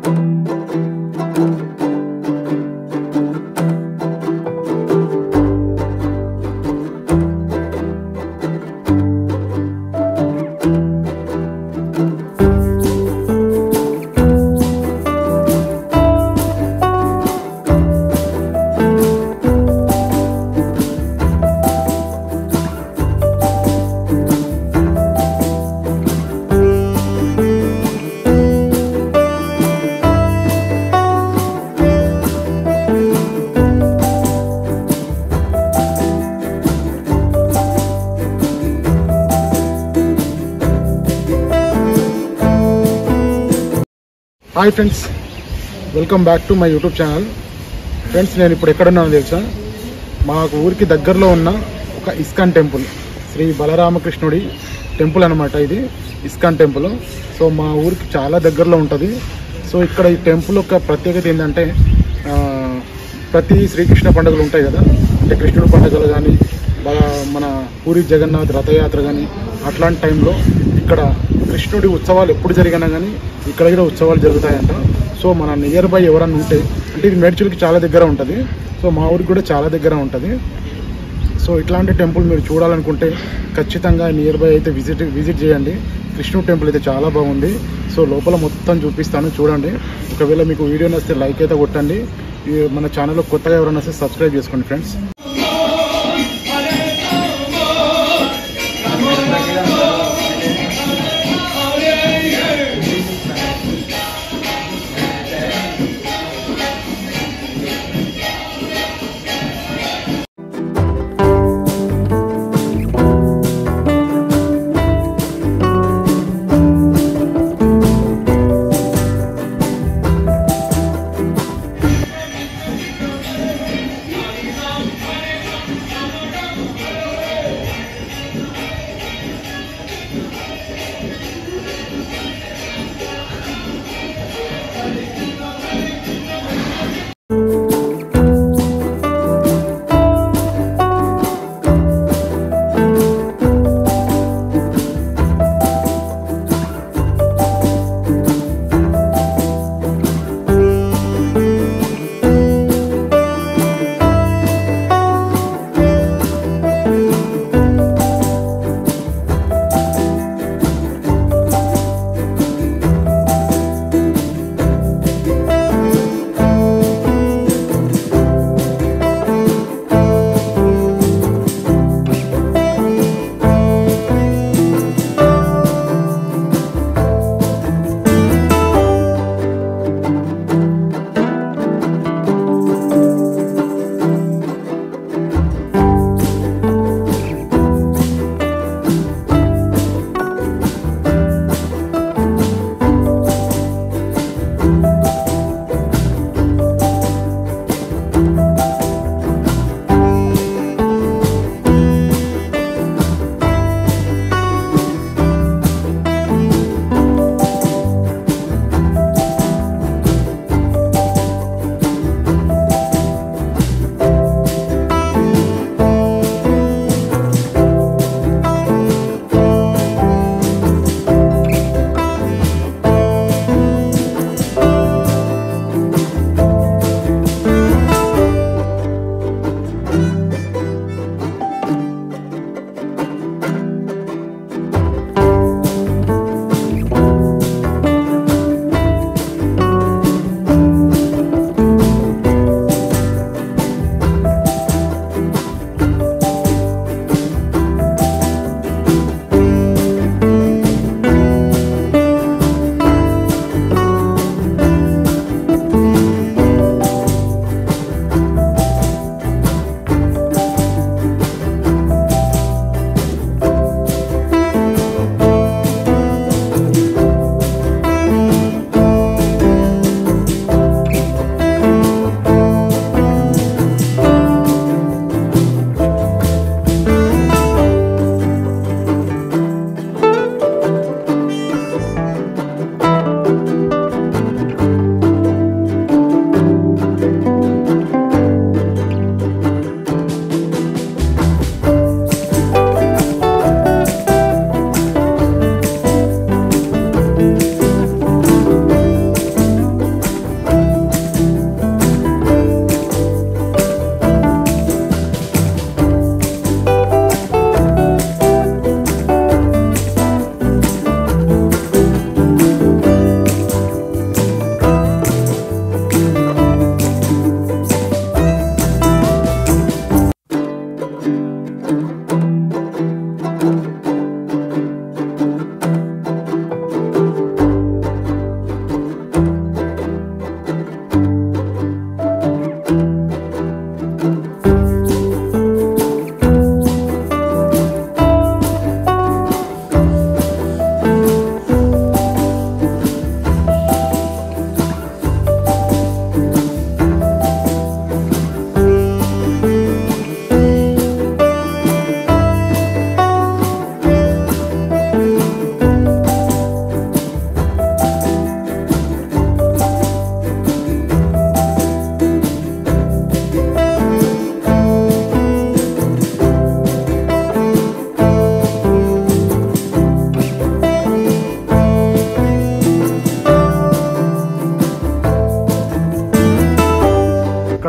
Hi friends, welcome back to my YouTube channel. Friends, నేను ఇప్పుడు ఎక్కడున్నానో తెలుసా? మాకు ఊరికి దగ్గరలో ఉన్న ఒక ఇస్కాన్ టెంపుల్, శ్రీ బలరామకృష్ణుడి టెంపుల్ అనమాట. ఇది ఇస్కాన్ టెంపుల్. సో మా ఊరికి చాలా దగ్గరలో ఉంటుంది. సో ఇక్కడ ఈ టెంపుల్ యొక్క ప్రత్యేకత ఏంటంటే, ప్రతి శ్రీకృష్ణ పండుగలు ఉంటాయి కదా, అంటే కృష్ణుడి పండుగలు కానీ, మన పూరి జగన్నాథ్ రథయాత్ర కానీ, అట్లాంటి టైంలో ఇక్కడ కృష్ణుడి ఉత్సవాలు ఎప్పుడు జరిగినా కానీ ఇక్కడ కూడా ఉత్సవాలు జరుగుతాయంట. సో మన నియర్ బై ఎవరన్నా ఉంటే, అంటే ఇది మేడ్చల్కి చాలా దగ్గర ఉంటుంది, సో మా ఊరికి కూడా చాలా దగ్గర ఉంటుంది. సో ఇట్లాంటి టెంపుల్ మీరు చూడాలనుకుంటే ఖచ్చితంగా నియర్ బై అయితే విజిట్ చేయండి. కృష్ణుడి టెంపుల్ అయితే చాలా బాగుంది. సో లోపల మొత్తం చూపిస్తాను, చూడండి. ఒకవేళ మీకు వీడియో నచ్చితే లైక్ అయితే కొట్టండి. మన ఛానల్లో కొత్తగా ఎవరైనా వస్తే సబ్స్క్రైబ్ చేసుకోండి ఫ్రెండ్స్.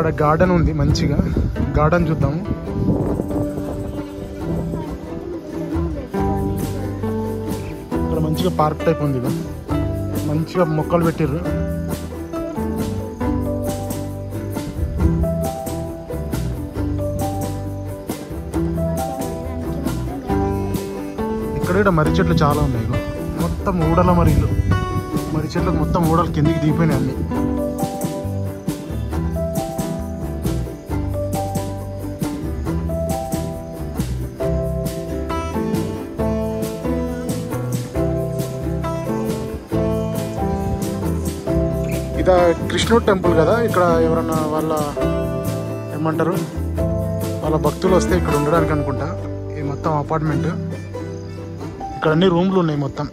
ఇక్కడ గార్డెన్ ఉంది, మంచిగా గార్డెన్ చూద్దాము. ఇక్కడ మంచిగా పార్క్ టైప్ ఉంది, మంచిగా మొక్కలు పెట్టిర్రు. ఇక్కడ మర్రి చెట్లు చాలా ఉన్నాయి, మొత్తం ఊడల మర్రిలు. మర్రి చెట్లకు మొత్తం ఊడలు కిందికి దిగిపోయినాయి అన్ని. ఇది కృష్ణుడు టెంపుల్ కదా, ఇక్కడ ఎవరన్నా వాళ్ళ ఏమంటారు వాళ్ళ భక్తులు వస్తే ఇక్కడ ఉండడానికి అనుకుంటా. ఈ మొత్తం అపార్ట్మెంట్, ఇక్కడ అన్ని రూమ్లు ఉన్నాయి మొత్తం.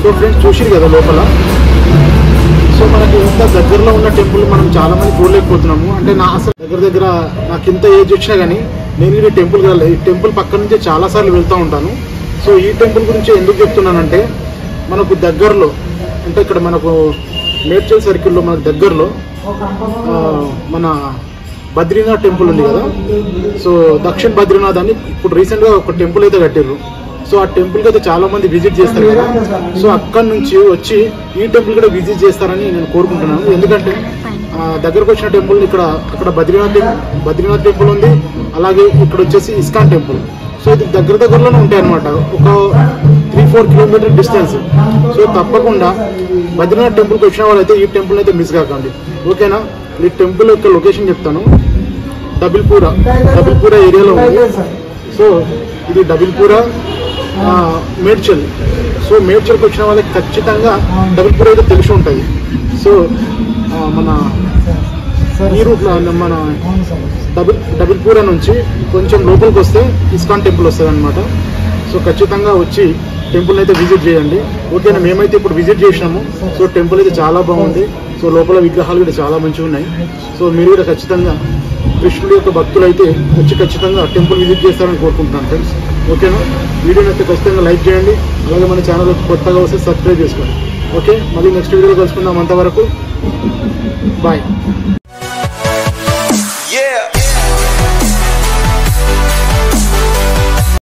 సో ఫ్రెండ్స్ చూసిరు కదా లోపల. సో మనకి ఇంత దగ్గరలో ఉన్న టెంపుల్ మనం చాలా మంది చూడలేకపోతున్నాము. అంటే నా అసలు దగ్గర నాకు ఇంత ఏజ్ వచ్చినా కానీ నేను ఈ టెంపుల్ ఈ టెంపుల్ పక్క నుంచి చాలాసార్లు వెళ్తూ ఉంటాను. సో ఈ టెంపుల్ గురించి ఎందుకు చెప్తున్నానంటే మనకు దగ్గరలో అంటే ఇక్కడ మనకు మేడ్చల్ సర్కిల్లో మనకు దగ్గరలో మన బద్రీనాథ్ టెంపుల్ ఉంది కదా. సో దక్షిణ బద్రీనాథ్ అని ఇప్పుడు రీసెంట్గా ఒక టెంపుల్ అయితే కట్టిర్రు. సో ఆ టెంపుల్కి అయితే చాలా మంది విజిట్ చేస్తారు కదా. సో అక్కడ నుంచి వచ్చి ఈ టెంపుల్ కూడా విజిట్ చేస్తారని నేను కోరుకుంటున్నాను. ఎందుకంటే దగ్గరకు వచ్చిన టెంపుల్ అక్కడ బద్రీనాథ్ టెంపుల్ ఉంది, అలాగే ఇక్కడ వచ్చేసి ఇస్కాన్ టెంపుల్. సో ఇది దగ్గరలోనే ఉంటాయి అన్నమాట, ఒక 3-4 కిలోమీటర్ డిస్టెన్స్. సో తప్పకుండా బద్రీనాథ్ టెంపుల్కి వచ్చిన వాళ్ళైతే ఈ టెంపుల్ అయితే మిస్ కాకండి, ఓకేనా. ఈ టెంపుల్ యొక్క లొకేషన్ చెప్తాను. డబిల్పూరా ఏరియాలో ఉంది. సో ఇది డబిల్పూరా మేడ్చల్. సో మేడ్చల్కి వచ్చిన వాళ్ళకి ఖచ్చితంగా డబిల్పూరా అయితే తెలిసి ఉంటుంది. సో మన ఈ రూట్లో మన డబిల్పూరా నుంచి కొంచెం లోపలికి వస్తే ఇస్కాన్ టెంపుల్ వస్తుంది అనమాట. సో ఖచ్చితంగా వచ్చి టెంపుల్ అయితే విజిట్ చేయండి, ఓకేనా. మేమైతే ఇప్పుడు విజిట్ చేసినాము. సో టెంపుల్ అయితే చాలా బాగుంది. సో లోపల విగ్రహాలు కూడా చాలా మంచిగా ఉన్నాయి. సో మీరు కూడా ఖచ్చితంగా కృష్ణుడి యొక్క భక్తులు అయితే వచ్చి ఖచ్చితంగా టెంపుల్ విజిట్ చేస్తారని కోరుకుంటున్నాను ఫ్రెండ్స్. ఓకేనా? వీడియోని అయితే ఖచ్చితంగా లైక్ చేయండి, అలాగే మన ఛానల్ కొత్తగా వస్తే సబ్స్క్రైబ్ చేసుకోండి. ఓకే, మళ్ళీ నెక్స్ట్ వీడియోలో కలుసుకుందాం. అంతవరకు బాయ్.